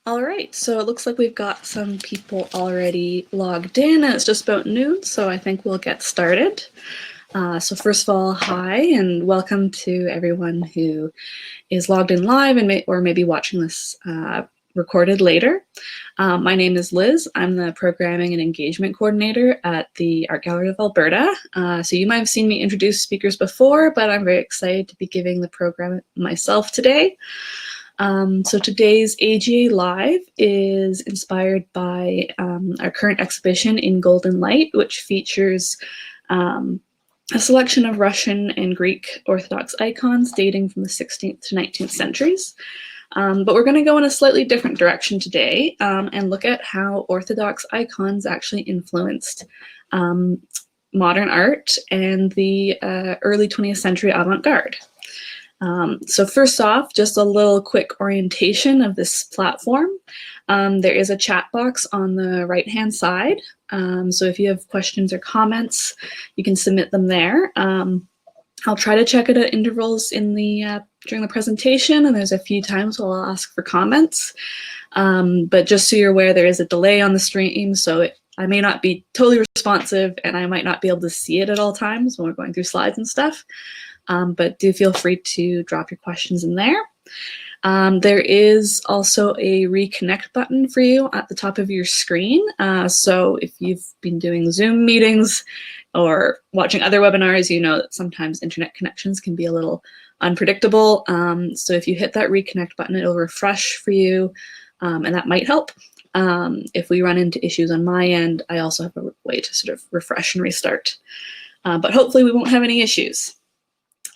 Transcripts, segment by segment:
All right, so it looks like we've got some people already logged in, and it's just about noon, so I think we'll get started. So first of all, hi, and welcome to everyone who is logged in live and or maybe watching this recorded later. My name is Liz. I'm the Programming and Engagement Coordinator at the Art Gallery of Alberta. So you might have seen me introduce speakers before, but I'm very excited to be giving the program myself today. So today's AGA Live is inspired by our current exhibition in Golden Light, which features a selection of Russian and Greek Orthodox icons dating from the 16th to 19th centuries. But we're going to go in a slightly different direction today and look at how Orthodox icons actually influenced modern art and the early 20th century avant-garde. So first off, just a little quick orientation of this platform. There is a chat box on the right-hand side. So if you have questions or comments, you can submit them there. I'll try to check it at intervals in the during the presentation, and there's a few times where I'll ask for comments. But just so you're aware, there is a delay on the stream, so I may not be totally responsive, and I might not be able to see it at all times when we're going through slides and stuff. But do feel free to drop your questions in there. There is also a reconnect button for you at the top of your screen. So if you've been doing Zoom meetings or watching other webinars, you know that sometimes internet connections can be a little unpredictable. So if you hit that reconnect button, it'll refresh for you, and that might help. If we run into issues on my end, I also have a way to sort of refresh and restart. But hopefully we won't have any issues.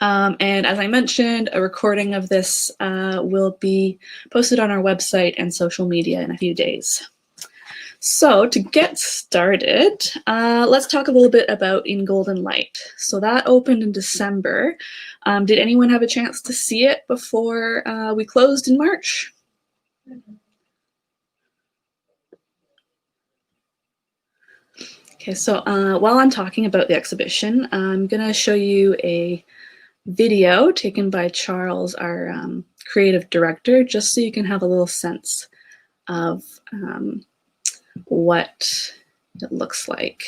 And as I mentioned, a recording of this will be posted on our website and social media in a few days. So to get started, let's talk a little bit about In Golden Light. So that opened in December. Did anyone have a chance to see it before we closed in March? Okay, so while I'm talking about the exhibition, I'm going to show you a video taken by Charles, our creative director, just so you can have a little sense of what it looks like.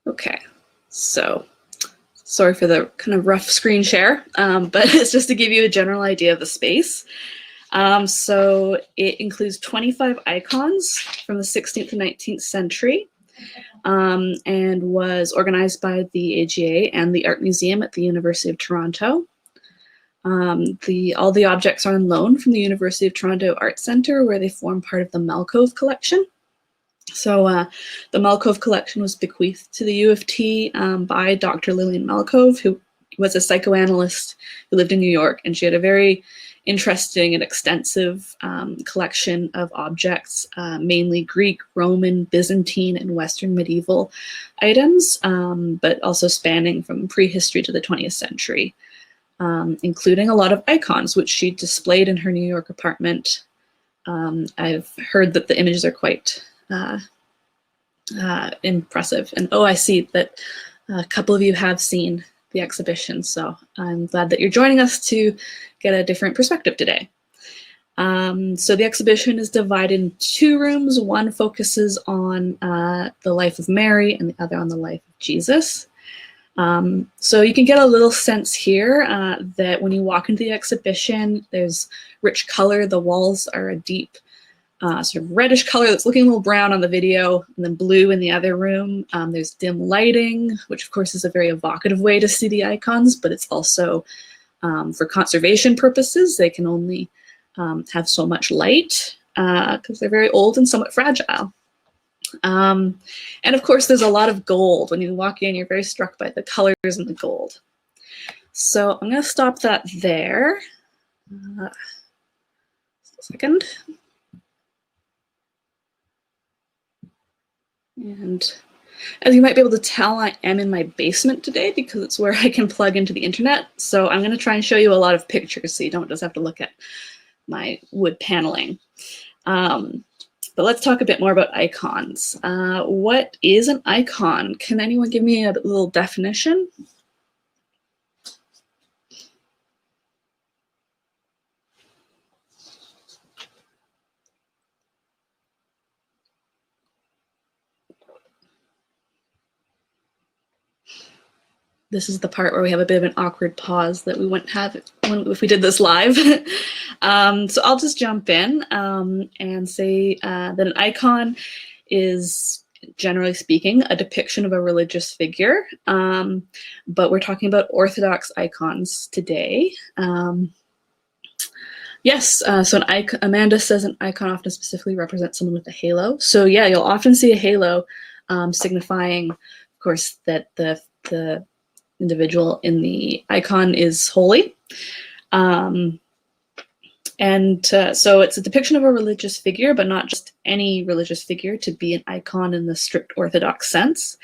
Okay, so sorry for the kind of rough screen share, but it's just to give you a general idea of the space. So it includes 25 icons from the 16th and 19th century, and was organized by the AGA and the Art Museum at the University of Toronto. All the objects are on loan from the University of Toronto Art Centre, where they form part of the Malcove Collection. So the Malcove Collection was bequeathed to the U of T by Dr. Lillian Malcove, who was a psychoanalyst who lived in New York, and she had a very interesting and extensive collection of objects, mainly Greek, Roman, Byzantine, and Western medieval items, but also spanning from prehistory to the 20th century, including a lot of icons, which she displayed in her New York apartment. I've heard that the images are quite impressive. And oh, I see that a couple of you have seen the exhibition, so I'm glad that you're joining us to get a different perspective today. So the exhibition is divided in two rooms. One focuses on the life of Mary and the other on the life of Jesus. So you can get a little sense here that when you walk into the exhibition, there's rich color. The walls are a deep sort of reddish color that's looking a little brown on the video, and then blue in the other room. There's dim lighting, which of course is a very evocative way to see the icons, but it's also for conservation purposes. They can only have so much light because they're very old and somewhat fragile. And of course, there's a lot of gold. When you walk in, you're very struck by the colors and the gold. So I'm going to stop that there. Just a second. And as you might be able to tell, I am in my basement today because it's where I can plug into the internet. So I'm going to try and show you a lot of pictures so you don't just have to look at my wood paneling. But But let's talk a bit more about icons. What is an icon? Can anyone give me a little definition? This is the part where we have a bit of an awkward pause that we wouldn't have if we did this live. So I'll just jump in and say that an icon is, generally speaking, a depiction of a religious figure. But we're talking about Orthodox icons today. Yes, so an icon, Amanda says an icon often specifically represents someone with a halo. So yeah, you'll often see a halo signifying, of course, that the individual in the icon is holy. So it's a depiction of a religious figure, but not just any religious figure to be an icon in the strict Orthodox sense.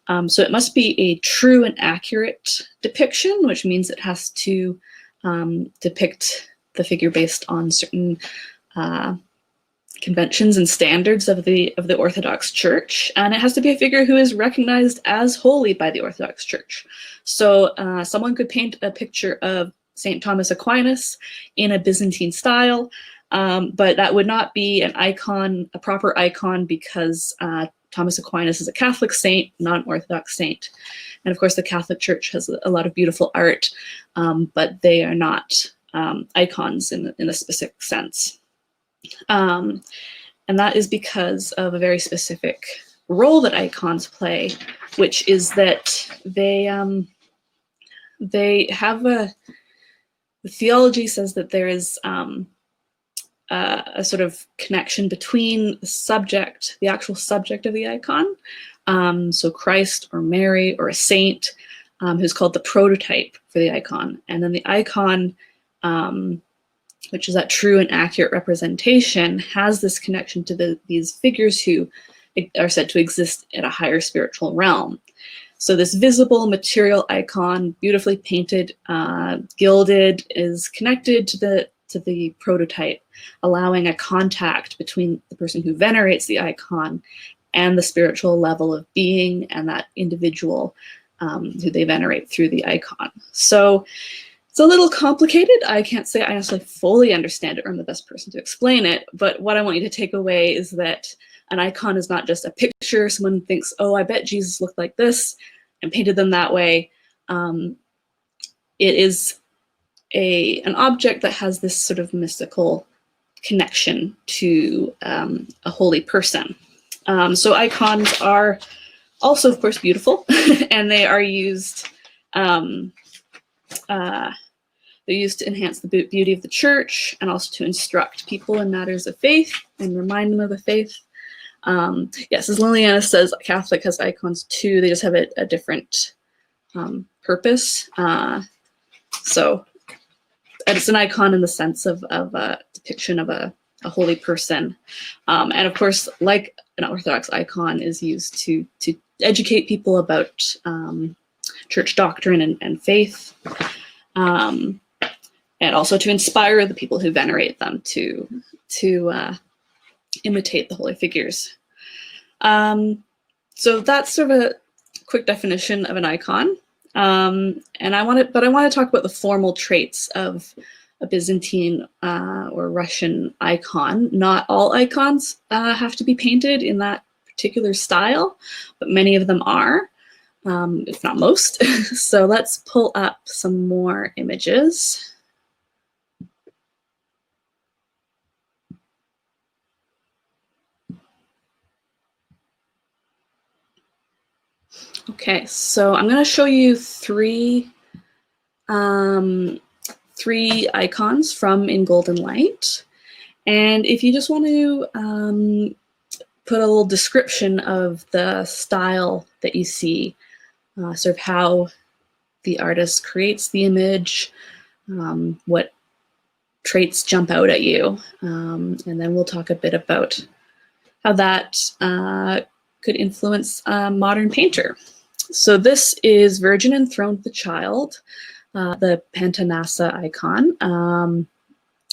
So it must be a true and accurate depiction, which means it has to depict the figure based on certain conventions and standards of the Orthodox Church, and it has to be a figure who is recognized as holy by the Orthodox Church. So someone could paint a picture of St. Thomas Aquinas in a Byzantine style, but that would not be an icon, a proper icon, because Thomas Aquinas is a Catholic saint, not an Orthodox saint. And of course, the Catholic Church has a lot of beautiful art, but they are not icons in a specific sense. And that is because of a very specific role that icons play, which is that they have the theology says that there is a sort of connection between the subject, the actual subject of the icon, so Christ or Mary or a saint, who's called the prototype for the icon, and then the icon, which is that true and accurate representation, has this connection to these figures who are said to exist at a higher spiritual realm. So this visible material icon, beautifully painted, gilded, is connected to the prototype, allowing a contact between the person who venerates the icon and the spiritual level of being and that individual who they venerate through the icon. So it's a little complicated. I can't say I necessarily fully understand it or I'm the best person to explain it, but what I want you to take away is that an icon is not just a picture. Someone thinks, oh, I bet Jesus looked like this and painted them that way. It is an object that has this sort of mystical connection to a holy person. So icons are also, of course, beautiful, and they are used they're used to enhance the beauty of the church and also to instruct people in matters of faith and remind them of the faith. Yes, as Liliana says, Catholic has icons too. They just have a different purpose. So it's an icon in the sense of a depiction of a holy person. And of course, like an Orthodox icon is used to educate people about church doctrine and faith. And also to inspire the people who venerate them to imitate the holy figures. So that's sort of a quick definition of an icon. And I want to talk about the formal traits of a Byzantine or Russian icon. Not all icons have to be painted in that particular style, but many of them are, if not most. So let's pull up some more images. Okay, so I'm going to show you three icons from In Golden Light. And if you just want to put a little description of the style that you see, sort of how the artist creates the image, what traits jump out at you, and then we'll talk a bit about how that could influence a modern painter. So this is Virgin Enthroned with the Child, the Pantanassa icon.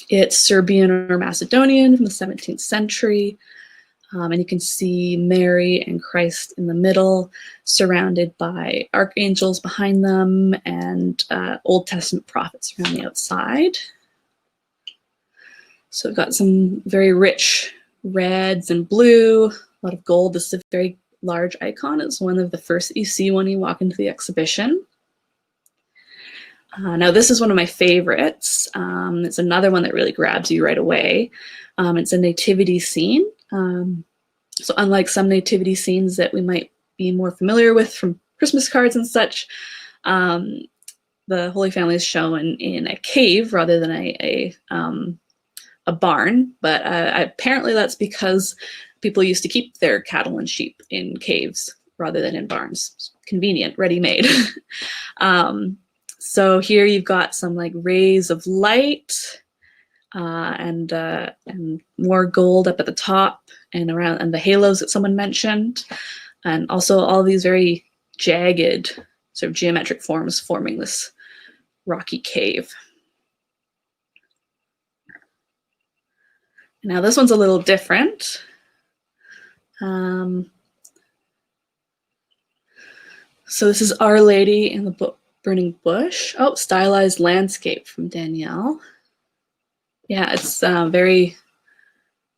It's Serbian or Macedonian from the 17th century. And you can see Mary and Christ in the middle, surrounded by archangels behind them and Old Testament prophets around the outside. So we've got some very rich reds and blue, a lot of gold. This is a very large icon. It's one of the first that you see when you walk into the exhibition. Now this is one of my favorites. It's another one that really grabs you right away. It's a nativity scene. So unlike some nativity scenes that we might be more familiar with from Christmas cards and such, the Holy Family is shown in a cave rather than a barn. But apparently that's because people used to keep their cattle and sheep in caves rather than in barns. It's convenient, ready-made. So here you've got some like rays of light and more gold up at the top and around, and the halos that someone mentioned, and also all these very jagged sort of geometric forms forming this rocky cave. Now this one's a little different. So this is Our Lady in the Burning Bush. Oh, stylized landscape from Danielle. Yeah, it's very,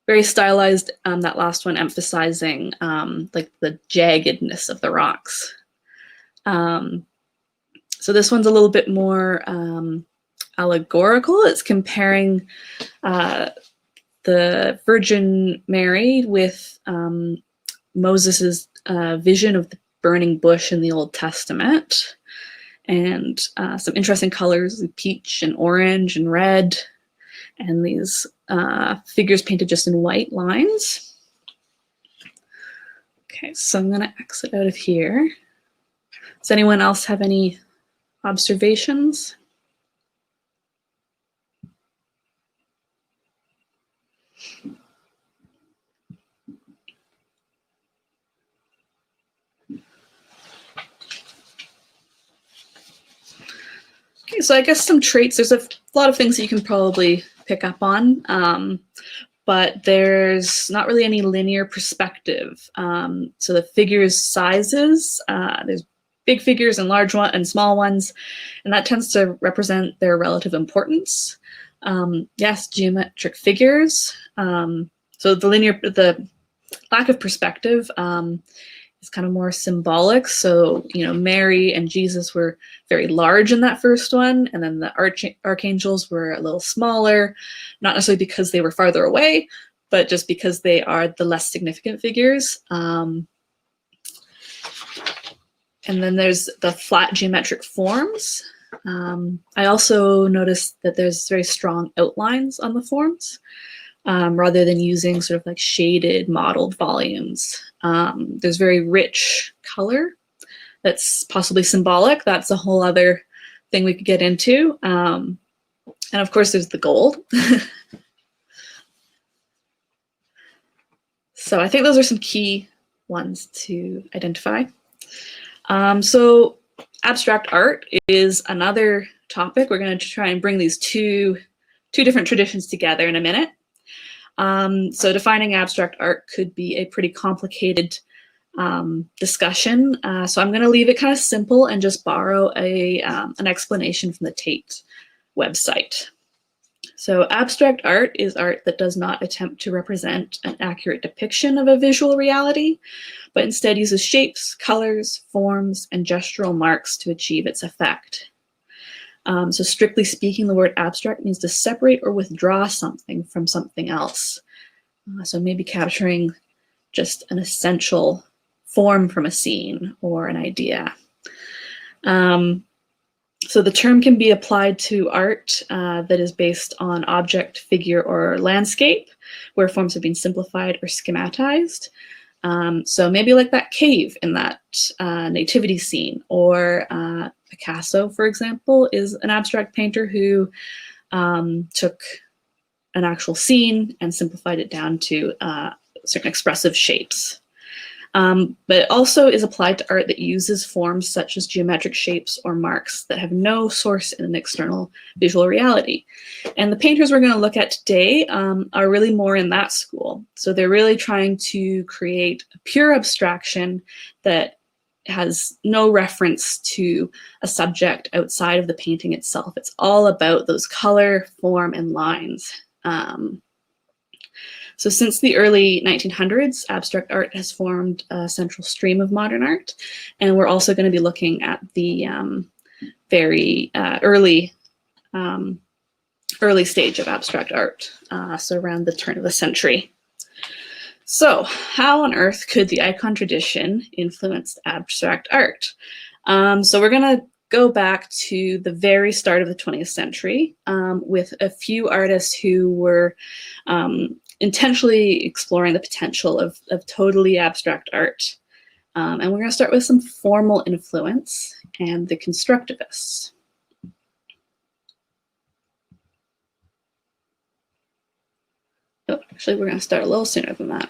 very stylized. That last one emphasizing like the jaggedness of the rocks. So this one's a little bit more allegorical. It's comparing the Virgin Mary with Moses's vision of the burning bush in the Old Testament. And some interesting colors, like peach and orange and red, and these figures painted just in white lines. Okay, so I'm gonna exit out of here. Does anyone else have any observations? Okay, so I guess some traits, there's a lot of things that you can probably pick up on, but there's not really any linear perspective. So the figures' sizes, there's big figures and large ones and small ones, and that tends to represent their relative importance. Yes, geometric figures. So the lack of perspective is kind of more symbolic. So, you know, Mary and Jesus were very large in that first one, and then the archangels were a little smaller, not necessarily because they were farther away, but just because they are the less significant figures. And then there's the flat geometric forms. I also noticed that there's very strong outlines on the forms, rather than using sort of like shaded modeled volumes. There's very rich color that's possibly symbolic. That's a whole other thing we could get into. And of course there's the gold. So I think those are some key ones to identify. So abstract art is another topic. We're going to try and bring these two different traditions together in a minute. So defining abstract art could be a pretty complicated discussion. So I'm going to leave it kind of simple and just borrow an explanation from the Tate website. So abstract art is art that does not attempt to represent an accurate depiction of a visual reality, but instead uses shapes, colors, forms, and gestural marks to achieve its effect. So strictly speaking, the word abstract means to separate or withdraw something from something else. So maybe capturing just an essential form from a scene or an idea. So the term can be applied to art that is based on object, figure, or landscape, where forms have been simplified or schematized. So maybe like that cave in that nativity scene, or Picasso, for example, is an abstract painter who took an actual scene and simplified it down to certain expressive shapes. But it also is applied to art that uses forms such as geometric shapes or marks that have no source in an external visual reality. And the painters we're going to look at today are really more in that school. So they're really trying to create a pure abstraction that has no reference to a subject outside of the painting itself. It's all about those color, form, and lines. So since the early 1900s, abstract art has formed a central stream of modern art. And we're also going to be looking at the very early stage of abstract art, so around the turn of the century. So how on earth could the icon tradition influence abstract art? So we're going to go back to the very start of the 20th century with a few artists who were intentionally exploring the potential of totally abstract art. And we're going to start with some formal influence and the Constructivists. Oh, actually, we're going to start a little sooner than that.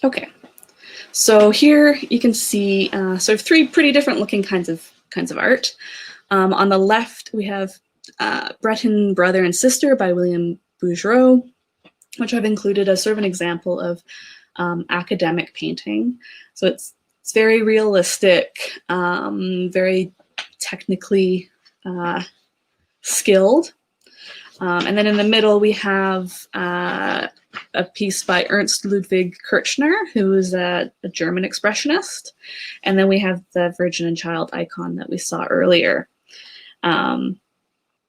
Okay, so here you can see sort of three pretty different looking kinds of art. On the left, we have Breton Brother and Sister by William Bouguereau, which I've included as sort of an example of academic painting. So it's very realistic, very technically skilled. And then in the middle, we have a piece by Ernst Ludwig Kirchner, who is a German expressionist. And then we have the Virgin and Child icon that we saw earlier.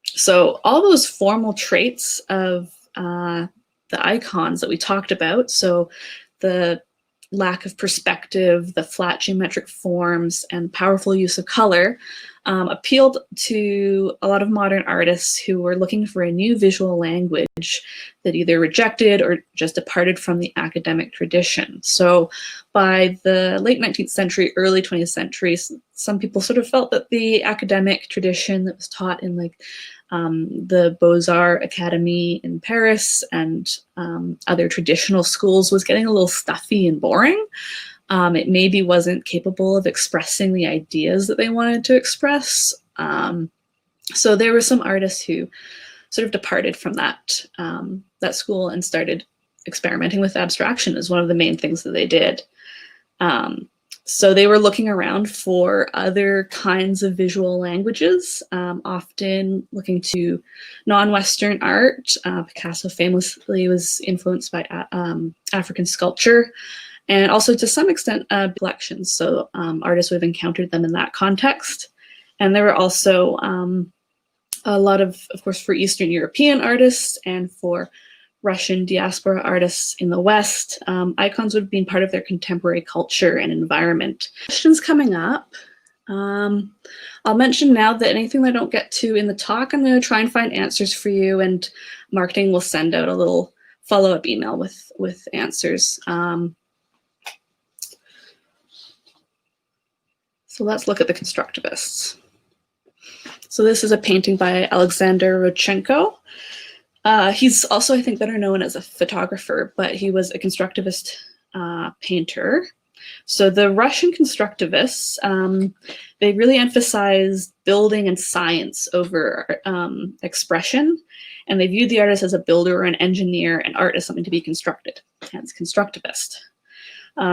So all those formal traits of the icons that we talked about, so the lack of perspective, the flat geometric forms, and powerful use of color, appealed to a lot of modern artists who were looking for a new visual language that either rejected or just departed from the academic tradition. So by the late 19th century, early 20th century, some people sort of felt that the academic tradition that was taught in like the Beaux-Arts Academy in Paris and other traditional schools was getting a little stuffy and boring. It maybe wasn't capable of expressing the ideas that they wanted to express. So there were some artists who sort of departed from that school and started experimenting with abstraction as one of the main things that they did. So they were looking around for other kinds of visual languages, often looking to non-Western art. Picasso famously was influenced by African sculpture, and also to some extent collections. So artists would have encountered them in that context. And there were also a lot of course, for Eastern European artists and for Russian diaspora artists in the West, icons would have been part of their contemporary culture and environment. Questions coming up. I'll mention now that anything that I don't get to in the talk, I'm going to try and find answers for you, and marketing will send out a little follow-up email with answers. So let's look at the Constructivists. So this is a painting by Alexander Rodchenko. He's also, I think, better known as a photographer, but he was a constructivist painter. So the Russian constructivists, they really emphasized building and science over expression, and they viewed the artist as a builder or an engineer, and art as something to be constructed, hence constructivist.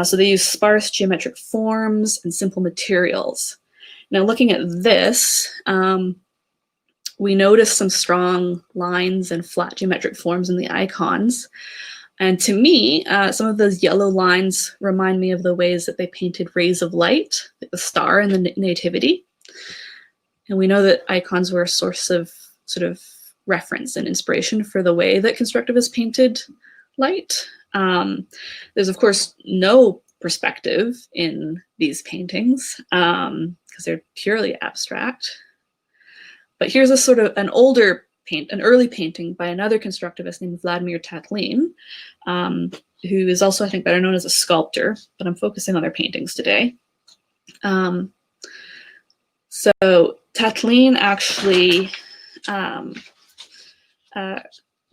So they use sparse geometric forms and simple materials. Now looking at this, we notice some strong lines and flat geometric forms in the icons. And to me, some of those yellow lines remind me of the ways that they painted rays of light, like the star in the Nativity. And we know that icons were a source of sort of reference and inspiration for the way that constructivists painted light. There's, of course, no perspective in these paintings because they're purely abstract. But here's a sort of an early painting by another constructivist named Vladimir Tatlin, who is also, I think, better known as a sculptor, but I'm focusing on their paintings today. So Tatlin actually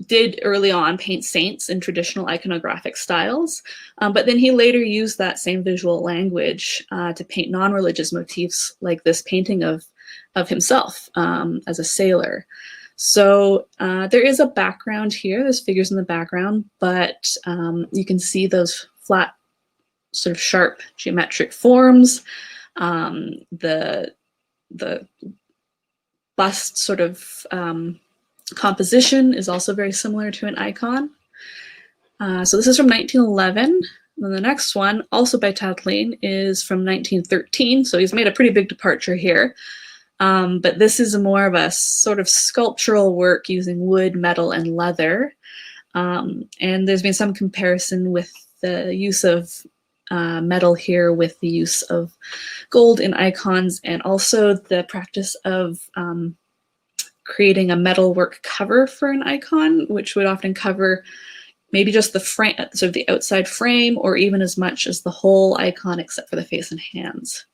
did early on paint saints in traditional iconographic styles, but then he later used that same visual language to paint non-religious motifs, like this painting of himself as a sailor. So there is a background here, there's figures in the background, but you can see those flat, sort of sharp geometric forms. The bust sort of composition is also very similar to an icon. So this is from 1911. And then the next one, also by Tatlin, is from 1913. So he's made a pretty big departure here. But this is more of a sort of sculptural work using wood, metal, and leather. And there's been some comparison with the use of metal here with the use of gold in icons, and also the practice of creating a metalwork cover for an icon, which would often cover maybe just the frame, sort of the outside frame, or even as much as the whole icon except for the face and hands.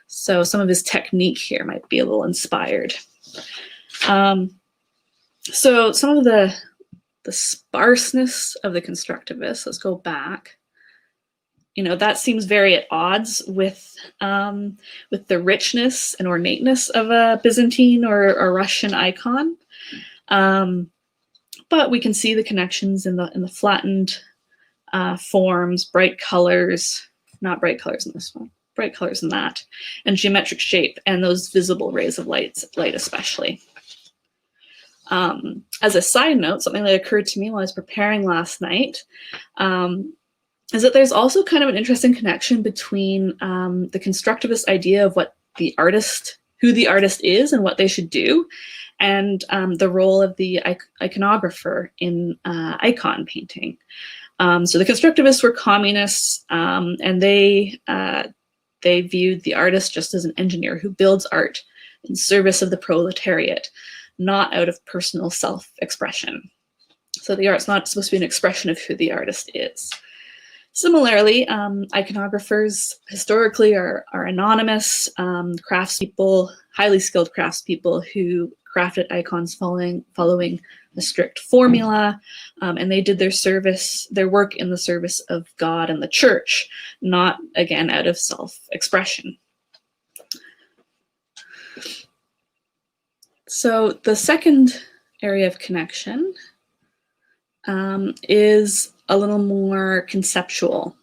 So some of his technique here might be a little inspired. So some of the sparseness of the Constructivists, let's go back. You know, that seems very at odds with the richness and ornateness of a Byzantine or a Russian icon. But we can see the connections in the flattened forms, bright colors, not bright colors in this one, bright colors in that, and geometric shape, and those visible rays of light especially. As a side note, something that occurred to me while I was preparing last night, is that there's also kind of an interesting connection between the constructivist idea of what the artist, who the artist is and what they should do, and the role of the iconographer in icon painting. So the constructivists were communists, and they viewed the artist just as an engineer who builds art in service of the proletariat, not out of personal self-expression. So the art's not supposed to be an expression of who the artist is. Similarly, iconographers historically are anonymous craftspeople, highly skilled craftspeople who crafted icons following a strict formula, and they did their work in the service of God and the church, not, again, out of self-expression. So the second area of connection is a little more conceptual.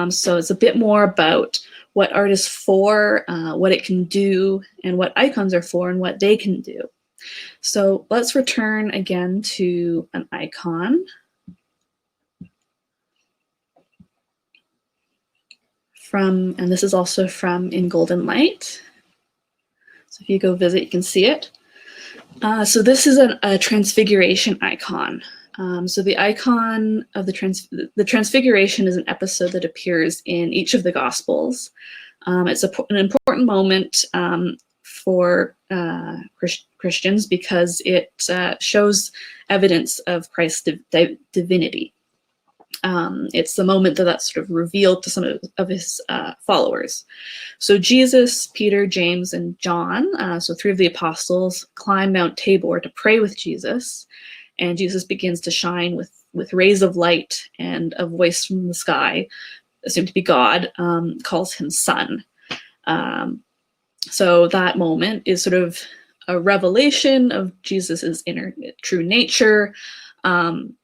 So it's a bit more about what art is for, what it can do, and what icons are for and what they can do. So let's return again to an icon. And this is also from In Golden Light. So if you go visit, you can see it. So this is a Transfiguration icon. So the icon of the Transfiguration is an episode that appears in each of the Gospels. It's an important moment for Christians because it shows evidence of Christ's divinity. It's the moment that's sort of revealed to some of his followers. So Jesus, Peter, James, and John, so three of the apostles, climb Mount Tabor to pray with Jesus. And Jesus begins to shine with rays of light, and a voice from the sky, assumed to be God, calls him son. So that moment is sort of a revelation of Jesus's inner true nature. And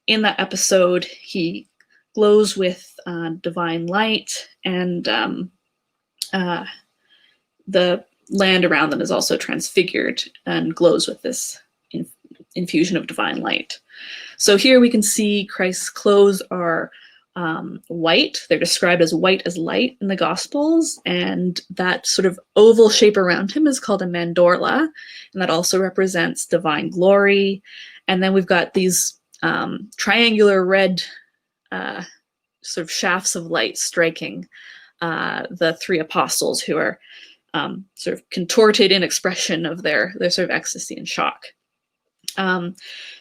in that episode, he glows with divine light, and the land around them is also transfigured and glows with this infusion of divine light. So here we can see Christ's clothes are white. They're described as white as light in the Gospels, and that sort of oval shape around him is called a mandorla, and that also represents divine glory. And then we've got these triangular red sort of shafts of light striking the three apostles, who are sort of contorted in expression of their sort of ecstasy and shock.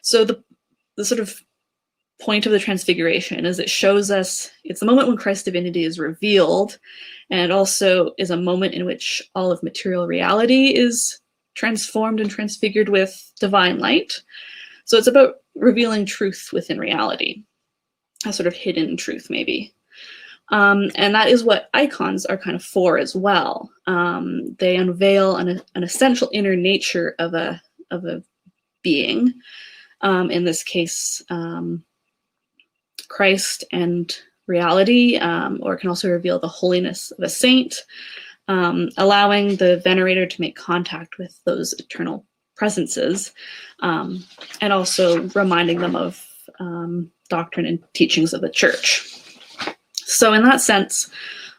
So the sort of point of the Transfiguration is it shows us, it's the moment when Christ's divinity is revealed, and it also is a moment in which all of material reality is transformed and transfigured with divine light. So it's about revealing truth within reality, a sort of hidden truth maybe. And that is what icons are kind of for as well. They unveil an essential inner nature of a being, in this case, Christ and reality, or it can also reveal the holiness of a saint, allowing the venerator to make contact with those eternal presences, and also reminding them of doctrine and teachings of the church. So in that sense,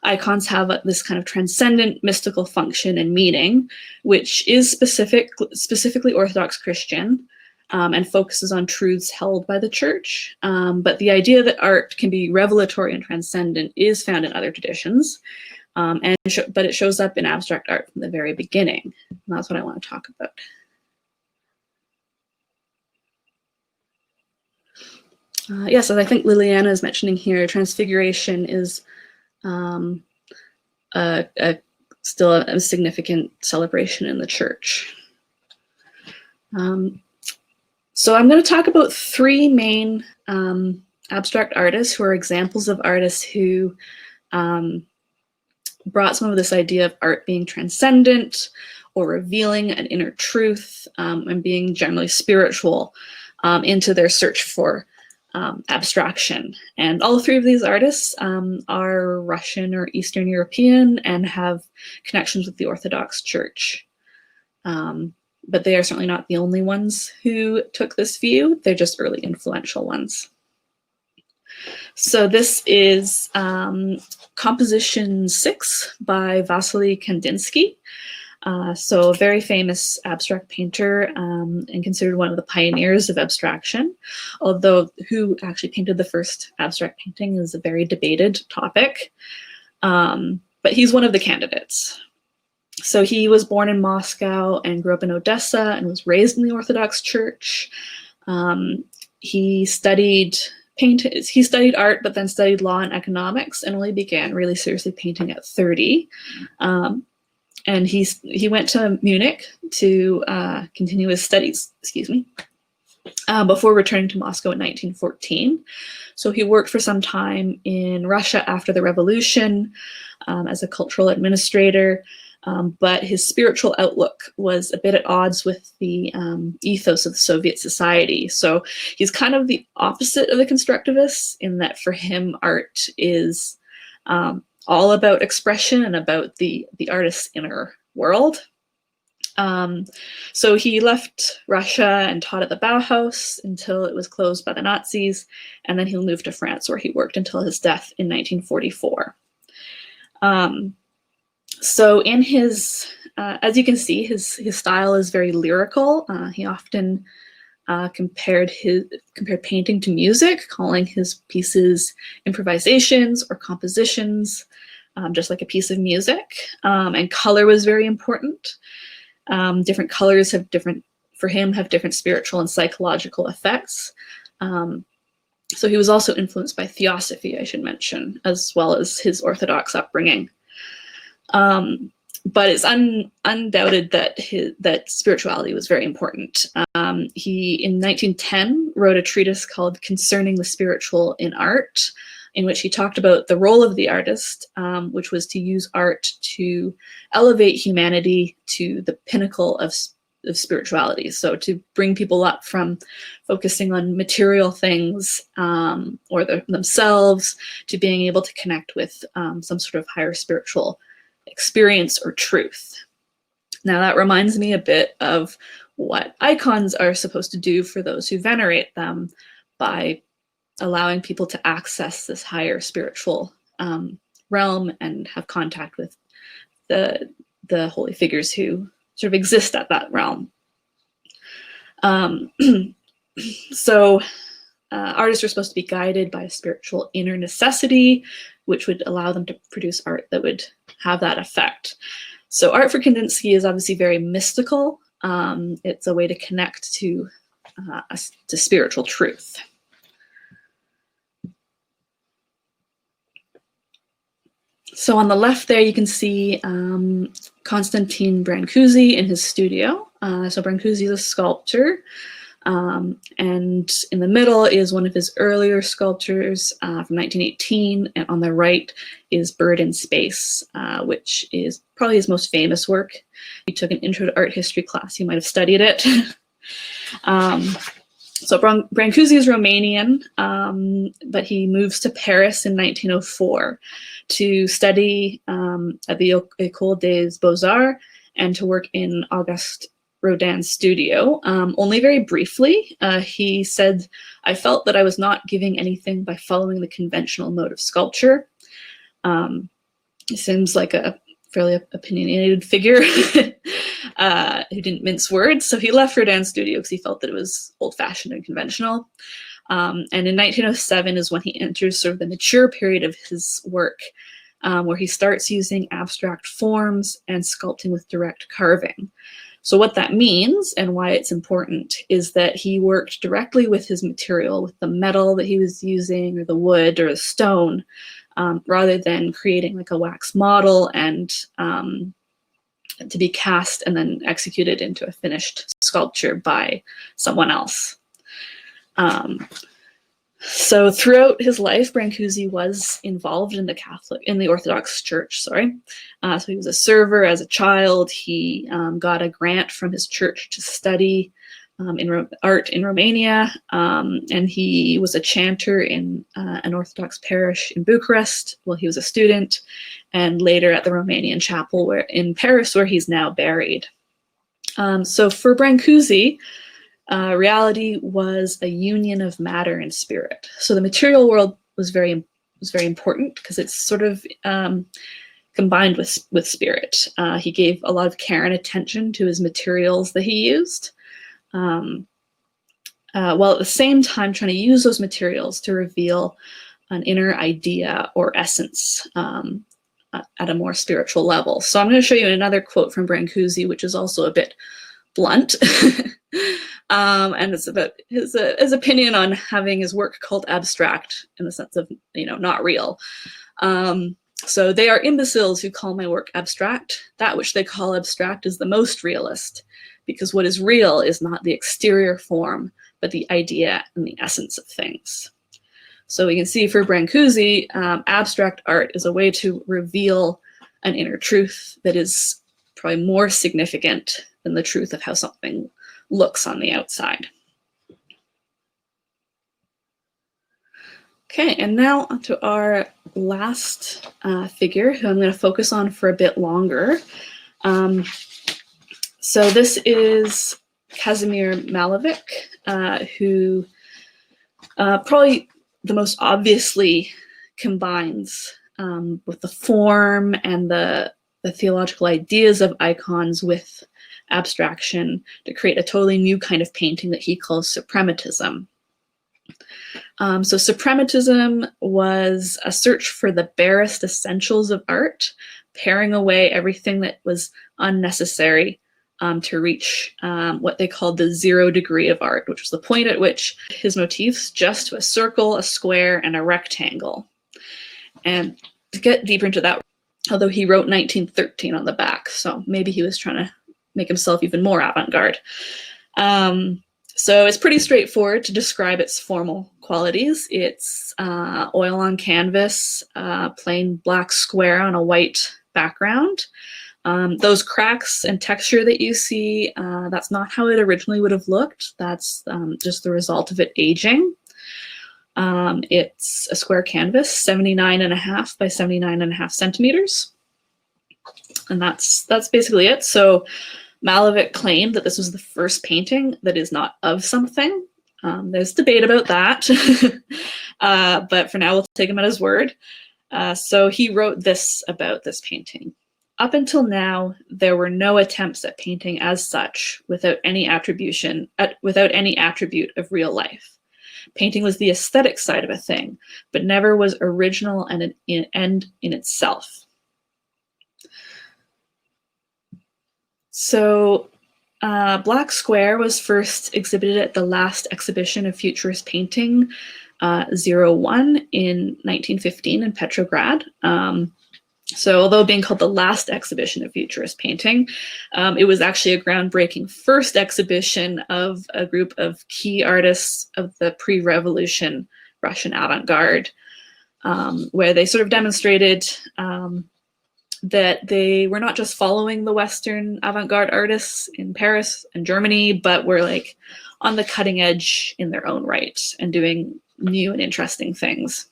icons have this kind of transcendent mystical function and meaning, which is specifically Orthodox Christian, and focuses on truths held by the church. But the idea that art can be revelatory and transcendent is found in other traditions, but it shows up in abstract art from the very beginning. And that's what I want to talk about. Yes, as I think Liliana is mentioning here, Transfiguration is still a significant celebration in the church. So I'm going to talk about three main abstract artists who are examples of artists who brought some of this idea of art being transcendent or revealing an inner truth, and being generally spiritual into their search for abstraction. And all three of these artists are Russian or Eastern European and have connections with the Orthodox Church. But they are certainly not the only ones who took this view. They're just early influential ones. So this is Composition 6 by Vasily Kandinsky. So a very famous abstract painter, and considered one of the pioneers of abstraction, although who actually painted the first abstract painting is a very debated topic. But he's one of the candidates. So he was born in Moscow and grew up in Odessa and was raised in the Orthodox Church. He studied art, but then studied law and economics, and only began really seriously painting at 30. And he went to Munich to continue his studies, before returning to Moscow in 1914. So he worked for some time in Russia after the revolution as a cultural administrator, but his spiritual outlook was a bit at odds with the ethos of the Soviet society. So he's kind of the opposite of the Constructivists in that for him art is all about expression and about the artist's inner world. So he left Russia and taught at the Bauhaus until it was closed by the Nazis, and then he'll move to France where he worked until his death in 1944. So in his, as you can see, his style is very lyrical. He often compared painting to music, calling his pieces improvisations or compositions, just like a piece of music. And color was very important. Different colors have different spiritual and psychological effects. So he was also influenced by Theosophy, I should mention, as well as his Orthodox upbringing. But it's undoubted that spirituality was very important. He, in 1910, wrote a treatise called Concerning the Spiritual in Art, in which he talked about the role of the artist, which was to use art to elevate humanity to the pinnacle of spirituality. So to bring people up from focusing on material things or themselves to being able to connect with some sort of higher spiritual experience or truth. Now that reminds me a bit of what icons are supposed to do for those who venerate them by allowing people to access this higher spiritual realm and have contact with the holy figures who sort of exist at that realm. So artists are supposed to be guided by a spiritual inner necessity, which would allow them to produce art that would have that effect. So art for Kandinsky is obviously very mystical. It's a way to connect to spiritual truth. So on the left there, you can see Konstantin Brancusi in his studio. So Brancusi is a sculptor, and in the middle is one of his earlier sculptures from 1918, and on the right is Bird in Space, which is probably his most famous work. If you took an intro to art history class, you might have studied it. So Brancusi is Romanian, but he moves to Paris in 1904 to study at the École des Beaux-Arts and to work in Auguste Rodin's studio, only very briefly. He said, "I felt that I was not giving anything by following the conventional mode of sculpture." He seems like a fairly opinionated figure who didn't mince words. So he left Rodin's studio because he felt that it was old-fashioned and conventional. And in 1907 is when he enters sort of the mature period of his work, where he starts using abstract forms and sculpting with direct carving. So what that means and why it's important is that he worked directly with his material, with the metal that he was using, or the wood, or the stone, rather than creating like a wax model and to be cast and then executed into a finished sculpture by someone else. So throughout his life, Brancusi was involved in the Orthodox Church. So he was a server as a child. He got a grant from his church to study art in Romania, and he was a chanter in an Orthodox parish in Bucharest while he was a student, and later at the Romanian chapel in Paris, where he's now buried. So for Brancusi, reality was a union of matter and spirit. So the material world was very important because it's sort of combined with spirit. He gave a lot of care and attention to his materials that he used, while at the same time trying to use those materials to reveal an inner idea or essence at a more spiritual level. So I'm going to show you another quote from Brancusi, which is also a bit blunt. And it's about his opinion on having his work called abstract in the sense of, not real. So they are imbeciles who call my work abstract. That which they call abstract is the most realist, because what is real is not the exterior form, but the idea and the essence of things. So we can see for Brancusi, abstract art is a way to reveal an inner truth that is probably more significant than the truth of how something looks on the outside. Okay, and now onto our last figure, who I'm going to focus on for a bit longer. So this is Casimir Malevich, who probably the most obviously combines with the form and the theological ideas of icons with abstraction to create a totally new kind of painting that he calls suprematism. So suprematism was a search for the barest essentials of art, paring away everything that was unnecessary to reach what they called the 0 degree of art, which was the point at which his motifs just a circle, a square, and a rectangle. And to get deeper into that, although he wrote 1913 on the back, so maybe he was trying to make himself even more avant-garde. So it's pretty straightforward to describe its formal qualities. It's oil on canvas, plain black square on a white background. Those cracks and texture that you see, that's not how it originally would have looked. That's just the result of it aging. It's a square canvas, 79.5 by 79.5 centimeters. And that's basically it. So Malevich claimed that this was the first painting that is not of something. There's debate about that, but for now we'll take him at his word. So he wrote this about this painting. Up until now, there were no attempts at painting as such without any attribute of real life. Painting was the aesthetic side of a thing, but never was original and an end in itself. So Black Square was first exhibited at the last exhibition of Futurist Painting, 01, in 1915 in Petrograd. So although being called the last exhibition of futurist painting, it was actually a groundbreaking first exhibition of a group of key artists of the pre-revolution Russian avant-garde, where they sort of demonstrated that they were not just following the Western avant-garde artists in Paris and Germany, but were like on the cutting edge in their own right and doing new and interesting things.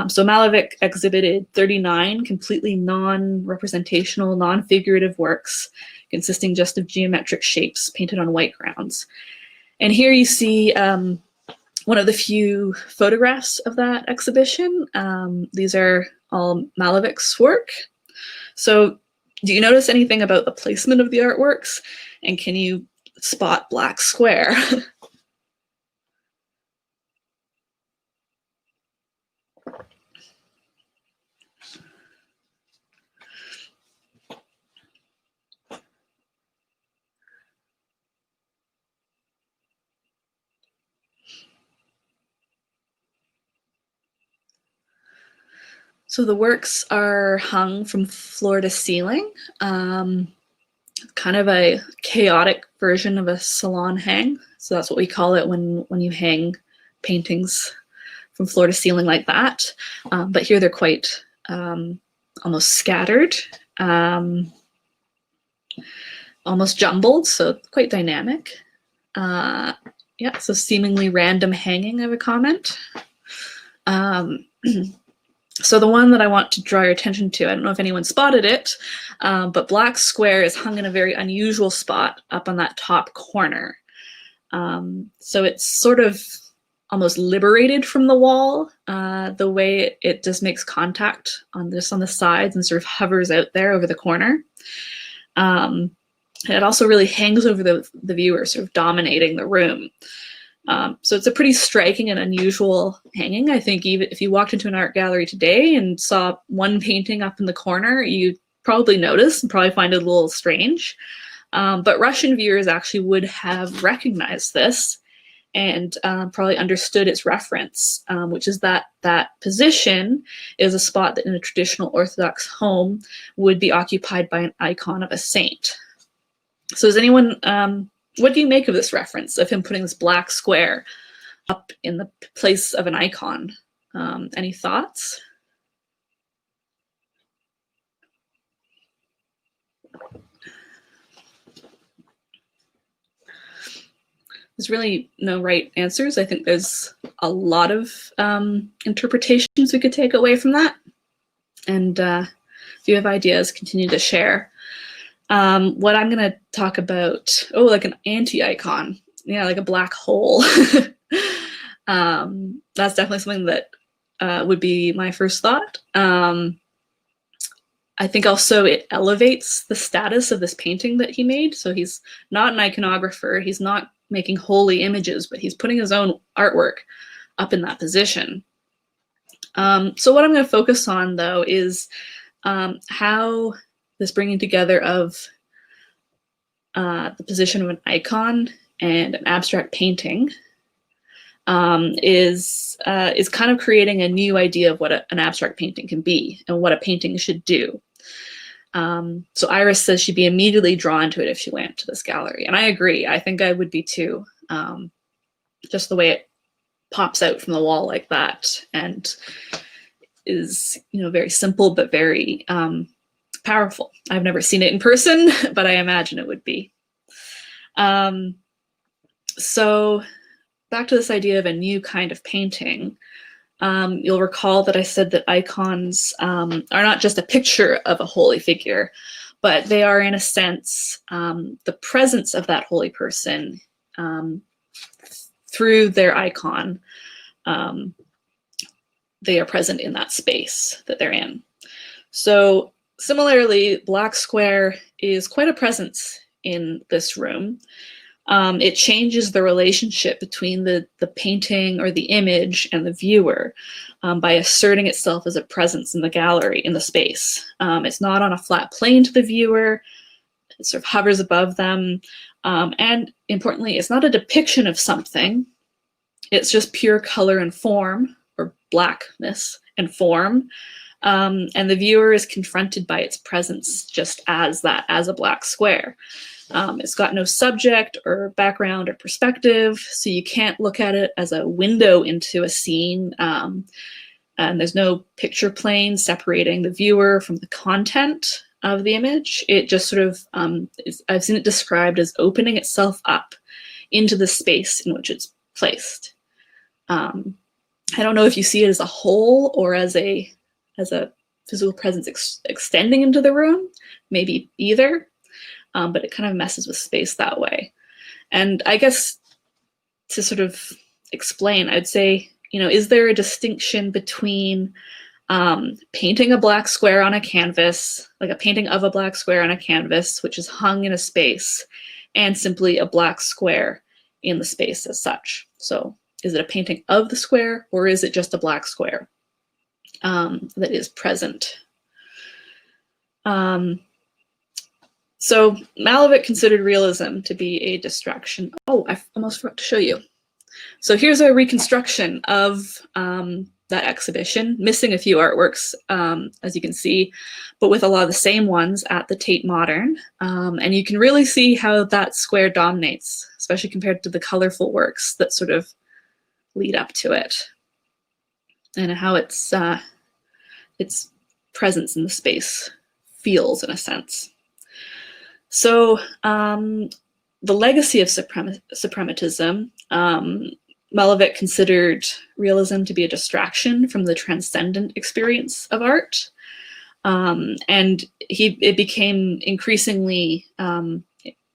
So Malevich exhibited 39 completely non-representational, non-figurative works consisting just of geometric shapes painted on white grounds. And here you see one of the few photographs of that exhibition. These are all Malevich's work. So do you notice anything about the placement of the artworks? And can you spot black square? So the works are hung from floor to ceiling, kind of a chaotic version of a salon hang. So that's what we call it when you hang paintings from floor to ceiling like that. But here they're quite almost scattered, almost jumbled, so quite dynamic. Yeah, so seemingly random hanging, I would comment. So the one that I want to draw your attention to, I don't know if anyone spotted it, but black square is hung in a very unusual spot up on that top corner. So it's sort of almost liberated from the wall, the way it just makes contact on the sides and sort of hovers out there over the corner. It also really hangs over the viewer, sort of dominating the room. So it's a pretty striking and unusual hanging. I think even if you walked into an art gallery today and saw one painting up in the corner, you'd probably notice and probably find it a little strange. But Russian viewers actually would have recognized this and probably understood its reference, which is that that position is a spot that in a traditional Orthodox home would be occupied by an icon of a saint. So does anyone, what do you make of this reference of him putting this black square up in the place of an icon? Any thoughts? There's really no right answers. I think there's a lot of interpretations we could take away from that. And if you have ideas, continue to share. What I'm going to talk about, like an anti-icon. Yeah, like a black hole. That's definitely something that would be my first thought. I think also it elevates the status of this painting that he made. So he's not an iconographer. He's not making holy images, but he's putting his own artwork up in that position. So what I'm going to focus on, though, is how this bringing together of the position of an icon and an abstract painting is kind of creating a new idea of what an abstract painting can be and what a painting should do. So Iris says she'd be immediately drawn to it if she went to this gallery. And I agree. I think I would be too. Just the way it pops out from the wall like that and is, very simple, but very powerful. I've never seen it in person, but I imagine it would be. So back to this idea of a new kind of painting. You'll recall that I said that icons are not just a picture of a holy figure, but they are, in a sense, the presence of that holy person through their icon. They are present in that space that they're in. So similarly, black square is quite a presence in this room. It changes the relationship between the painting or the image and the viewer by asserting itself as a presence in the gallery, in the space. It's not on a flat plane to the viewer. It sort of hovers above them. And importantly, it's not a depiction of something. It's just pure color and form, or blackness and form, and the viewer is confronted by its presence just as that, as a black square. It's got no subject or background or perspective, so you can't look at it as a window into a scene, and there's no picture plane separating the viewer from the content of the image. It just sort of, I've seen it described as opening itself up into the space in which it's placed. I don't know if you see it as a whole or as a physical presence extending into the room, maybe either, but it kind of messes with space that way. And I guess to sort of explain, I'd say, is there a distinction between painting a black square on a canvas, like a painting of a black square on a canvas, which is hung in a space, and simply a black square in the space as such? So is it a painting of the square, or is it just a black square that is present? So Malevich considered realism to be a distraction. Oh, I almost forgot to show you. So here's a reconstruction of that exhibition, missing a few artworks, as you can see, but with a lot of the same ones at the Tate Modern. And you can really see how that square dominates, especially compared to the colorful works that sort of lead up to it, and how its presence in the space feels, in a sense. So the legacy of suprematism, Malevich considered realism to be a distraction from the transcendent experience of art. And it became increasingly,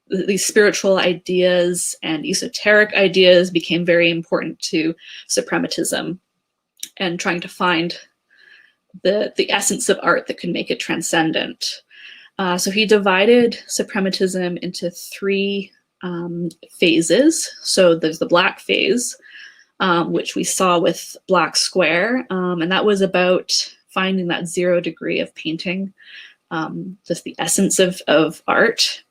these spiritual ideas and esoteric ideas became very important to suprematism, and trying to find the essence of art that could make it transcendent. So he divided suprematism into three phases. So there's the black phase, which we saw with Black Square, and that was about finding that 0 degree of painting, just the essence of art.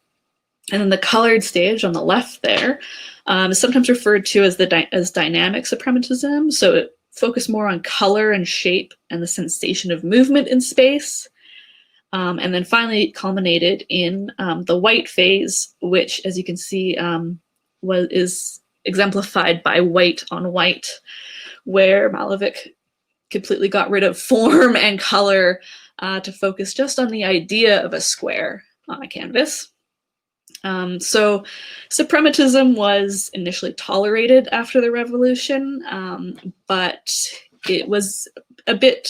And then the colored stage on the left there is sometimes referred to as as dynamic suprematism. So it focused more on color and shape and the sensation of movement in space. And then finally it culminated in the white phase, which, as you can see, is exemplified by white on white, where Malevich completely got rid of form and color to focus just on the idea of a square on a canvas. So suprematism was initially tolerated after the revolution, but it was a bit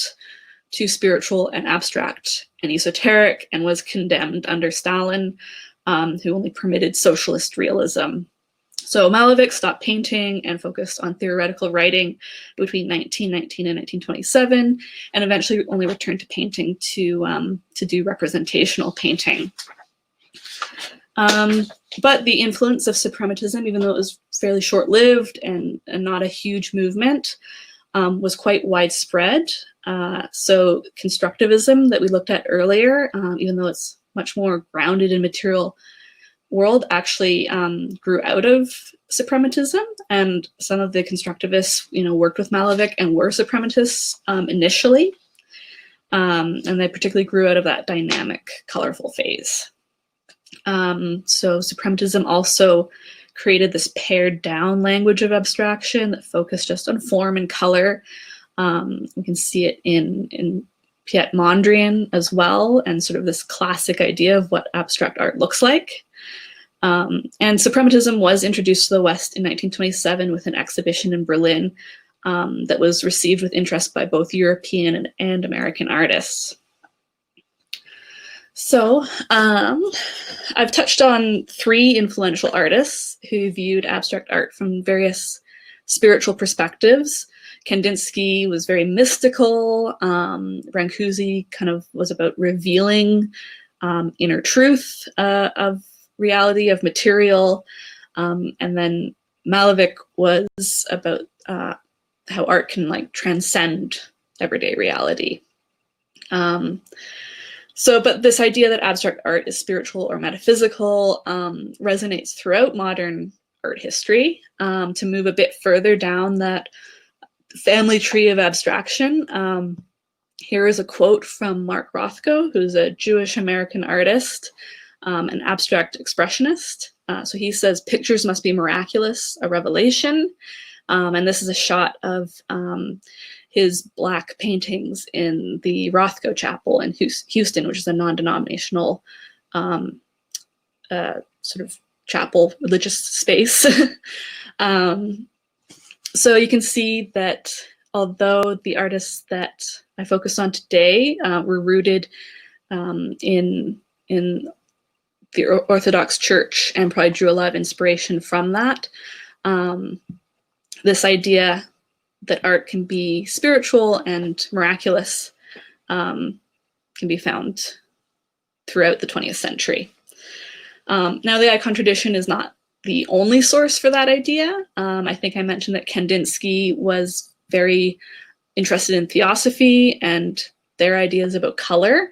too spiritual and abstract and esoteric, and was condemned under Stalin, who only permitted socialist realism. So Malevich stopped painting and focused on theoretical writing between 1919 and 1927, and eventually only returned to painting to do representational painting. But the influence of suprematism, even though it was fairly short-lived and not a huge movement, was quite widespread. So constructivism that we looked at earlier, even though it's much more grounded in material world, actually grew out of suprematism. And some of the constructivists, worked with Malevich and were suprematists initially. And they particularly grew out of that dynamic, colorful phase. So suprematism also created this pared down language of abstraction that focused just on form and color. We can see it in Piet Mondrian as well, and sort of this classic idea of what abstract art looks like. And suprematism was introduced to the West in 1927 with an exhibition in Berlin that was received with interest by both European and American artists. So I've touched on three influential artists who viewed abstract art from various spiritual perspectives. Kandinsky was very mystical. Brancusi kind of was about revealing inner truth of reality, of material. And then Malevich was about how art can transcend everyday reality. But this idea that abstract art is spiritual or metaphysical resonates throughout modern art history. To move a bit further down that family tree of abstraction, Here is a quote from Mark Rothko, who's a Jewish-American artist, an abstract expressionist. So he says, pictures must be miraculous, a revelation. And this is a shot of his Black paintings in the Rothko Chapel in Houston, which is a non-denominational sort of chapel religious space. So you can see that although the artists that I focused on today were rooted in the Orthodox Church and probably drew a lot of inspiration from that, this idea that art can be spiritual and miraculous can be found throughout the 20th century. Now, the icon tradition is not the only source for that idea. I think I mentioned that Kandinsky was very interested in theosophy and their ideas about color,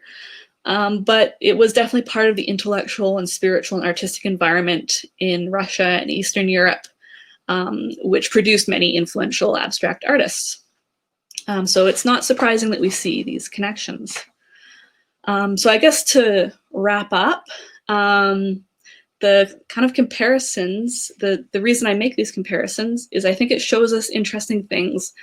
but it was definitely part of the intellectual and spiritual and artistic environment in Russia and Eastern Europe, which produced many influential abstract artists. So it's not surprising that we see these connections. So I guess to wrap up, the kind of comparisons, the reason I make these comparisons is I think it shows us interesting things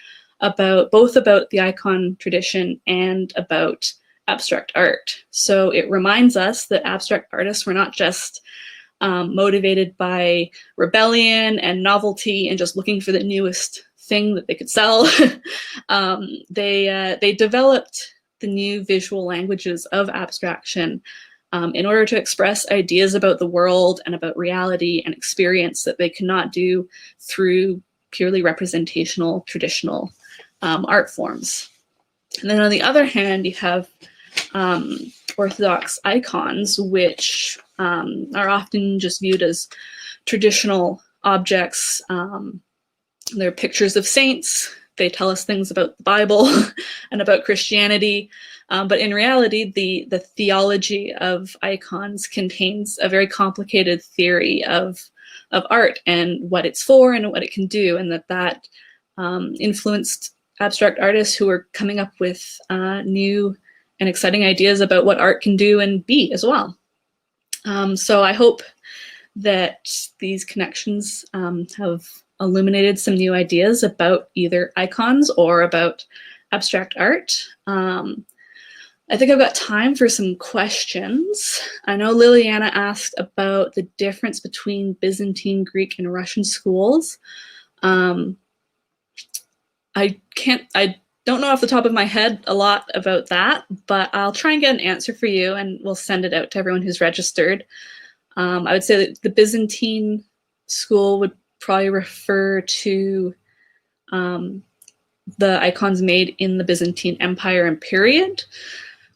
about both about the icon tradition and about abstract art. So it reminds us that abstract artists were not just motivated by rebellion and novelty and just looking for the newest thing that they could sell. They developed the new visual languages of abstraction in order to express ideas about the world and about reality and experience that they could not do through purely representational traditional art forms. And then on the other hand, you have Orthodox icons, which are often just viewed as traditional objects. They're pictures of saints. They tell us things about the Bible and about Christianity. But in reality, the theology of icons contains a very complicated theory of art and what it's for and what it can do, and that influenced abstract artists who are coming up with new and exciting ideas about what art can do and be as well. So I hope that these connections have illuminated some new ideas about either icons or about abstract art. I think I've got time for some questions. I know Liliana asked about the difference between Byzantine, Greek, and Russian schools. I don't know off the top of my head a lot about that, but I'll try and get an answer for you and we'll send it out to everyone who's registered. I would say that the Byzantine school would probably refer to the icons made in the Byzantine Empire and period,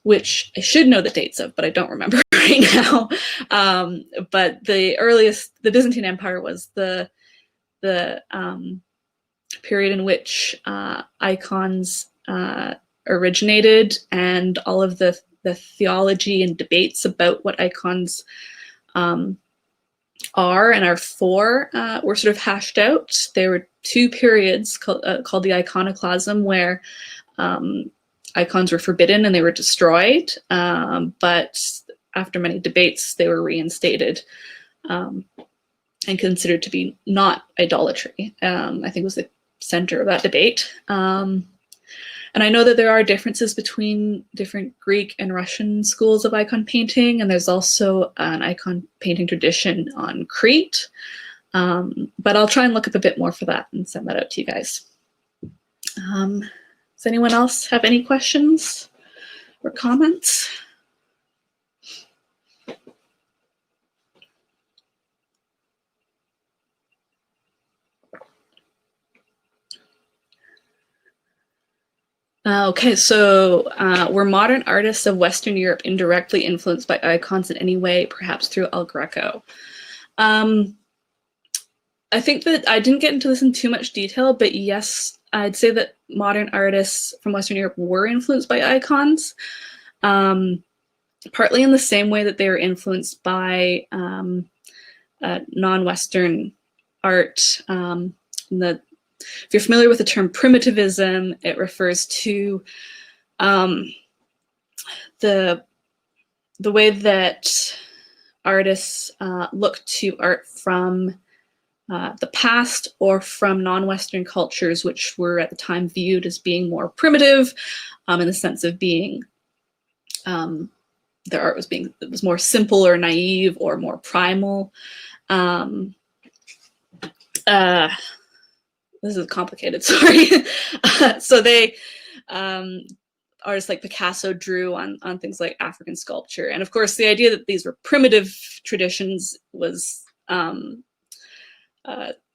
which I should know the dates of, but I don't remember right now. But the Byzantine Empire was the period in which icons originated, and all of the theology and debates about what icons are and are for were sort of hashed out. There were two periods called the Iconoclasm, where icons were forbidden and they were destroyed, but after many debates they were reinstated and considered to be not idolatry. I think was the center of that debate. And I know that there are differences between different Greek and Russian schools of icon painting, and there's also an icon painting tradition on Crete. But I'll try and look up a bit more for that and send that out to you guys. Does anyone else have any questions or comments? Okay, so were modern artists of Western Europe indirectly influenced by icons in any way, perhaps through El Greco? I think that I didn't get into this in too much detail, but yes, I'd say that modern artists from Western Europe were influenced by icons, partly in the same way that they were influenced by non-Western art. If you're familiar with the term primitivism, it refers to the way that artists look to art from the past or from non-Western cultures, which were at the time viewed as being more primitive, in the sense of being their art was more simple or naive or more primal. This is complicated, sorry. So they, artists like Picasso drew on things like African sculpture. And of course, the idea that these were primitive traditions was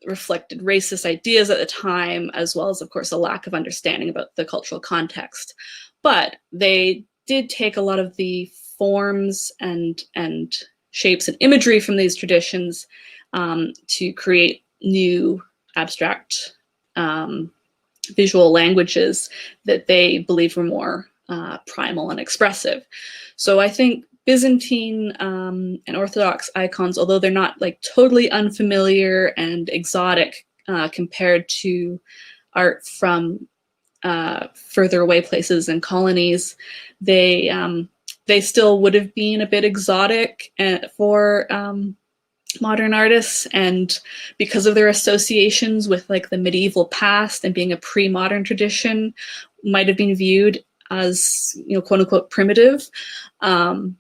reflected racist ideas at the time, as well as, of course, a lack of understanding about the cultural context. But they did take a lot of the forms and shapes and imagery from these traditions to create new abstract visual languages that they believed were more primal and expressive. So I think Byzantine and Orthodox icons, although they're not like totally unfamiliar and exotic compared to art from further away places and colonies, they still would have been a bit exotic for modern artists, and because of their associations with like the medieval past and being a pre-modern tradition, might have been viewed as, you know, quote unquote primitive. And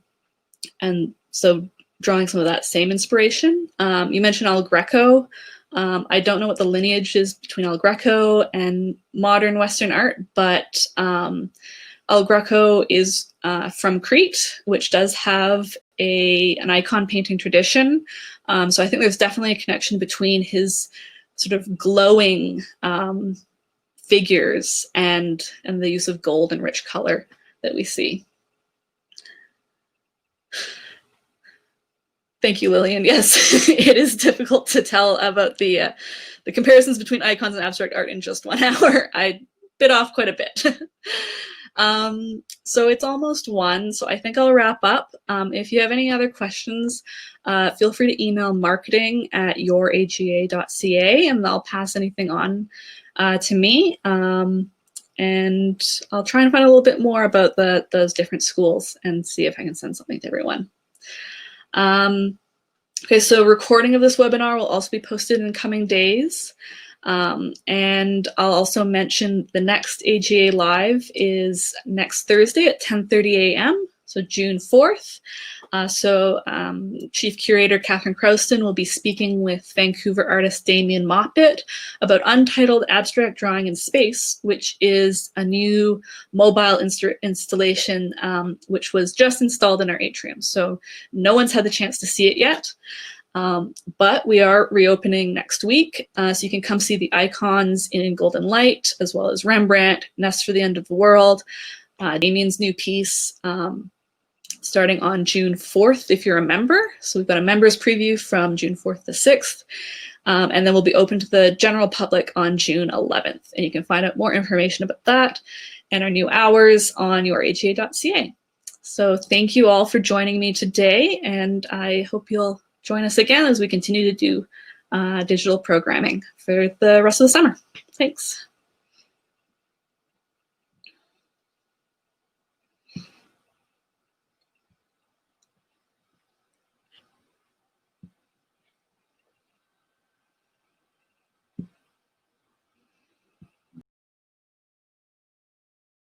so drawing some of that same inspiration. You mentioned El Greco. I don't know what the lineage is between El Greco and modern Western art, but El Greco is from Crete, which does have an icon painting tradition. So I think there's definitely a connection between his sort of glowing figures and the use of gold and rich color that we see. Thank you, Lillian. Yes, it is difficult to tell about the comparisons between icons and abstract art in just 1 hour. I bit off quite a bit. So it's almost 1, so I think I'll wrap up. If you have any other questions, feel free to email marketing@youraga.ca, and I'll pass anything on to me. And I'll try and find a little bit more about those different schools and see if I can send something to everyone. Okay, so recording of this webinar will also be posted in coming days. And I'll also mention the next AGA Live is next Thursday at 10:30 a.m., so June 4th. Chief Curator Catherine Crowston will be speaking with Vancouver artist Damien Mopit about Untitled Abstract Drawing in Space, which is a new mobile installation which was just installed in our atrium. So no one's had the chance to see it yet. But we are reopening next week, so you can come see the icons in Golden Light, as well as Rembrandt, Nest for the End of the World, Damien's new piece, starting on June 4th if you're a member. So we've got a members preview from June 4th to 6th, and then we'll be open to the general public on June 11th. And you can find out more information about that and our new hours on youraga.ca. So thank you all for joining me today, and I hope you'll join us again as we continue to do digital programming for the rest of the summer. Thanks.